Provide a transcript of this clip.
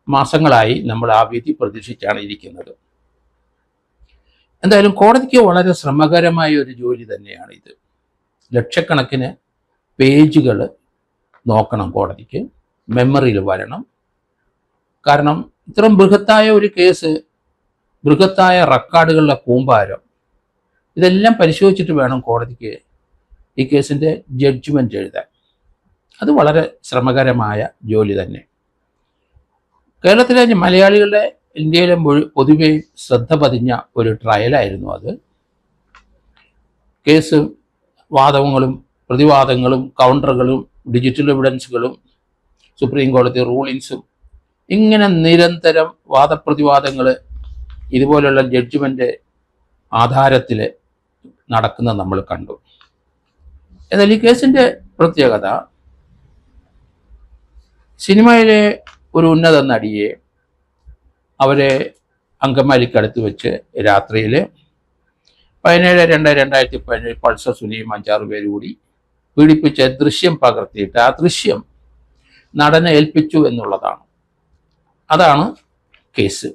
മാസങ്ങളായി നമ്മൾ ആ വിധി പ്രതീക്ഷിച്ചാണ് ഇരിക്കുന്നത്. എന്തായാലും കോടതിക്ക് വളരെ ശ്രമകരമായ ഒരു ജോലി തന്നെയാണ് ഇത്. ലക്ഷക്കണക്കിന് പേജുകൾ നോക്കണം, കോടതിക്ക് മെമ്മറിയിൽ വരണം. കാരണം ഇത്രയും ബൃഹത്തായ ഒരു കേസ്, ബൃഹത്തായ റെക്കോർഡുകളുടെ കൂമ്പാരം, ഇതെല്ലാം പരിശോധിച്ചിട്ട് വേണം കോടതിക്ക് ഈ കേസിൻ്റെ ജഡ്ജ്മെൻ്റ് എഴുതാൻ. അത് വളരെ ശ്രമകരമായ ജോലി തന്നെ. കേരളത്തിലെ മലയാളികളുടെ, ഇന്ത്യയിലെ പൊതുവെ ശ്രദ്ധ പതിഞ്ഞ ഒരു ട്രയലായിരുന്നു അത്. കേസ് വാദങ്ങളും പ്രതിവാദങ്ങളും കൗണ്ടറുകളും ഡിജിറ്റൽ എവിഡൻസുകളും സുപ്രീം കോടതി റൂളിങ്സും, ഇങ്ങനെ നിരന്തരം വാദപ്രതിവാദങ്ങൾ ഇതുപോലുള്ള ജഡ്ജ്മെൻ്റ് ആധാരത്തിൽ നടക്കുന്നത് നമ്മൾ കണ്ടു. എന്നാൽ ഈ കേസിൻ്റെ പ്രത്യേകത, സിനിമയിലെ ഒരു ഉന്നത നടിയെ അവരെ അങ്കമാലിക്കടുത്ത് വെച്ച് രാത്രിയിൽ 17/2/2017 പൾസർ സുനിയും 5-6 പേര് കൂടി പീഡിപ്പിച്ച ദൃശ്യം പകർത്തിയിട്ട് ആ ദൃശ്യം നടനെ ഏൽപ്പിച്ചു എന്നുള്ളതാണ്. അതാണ് കേസ്.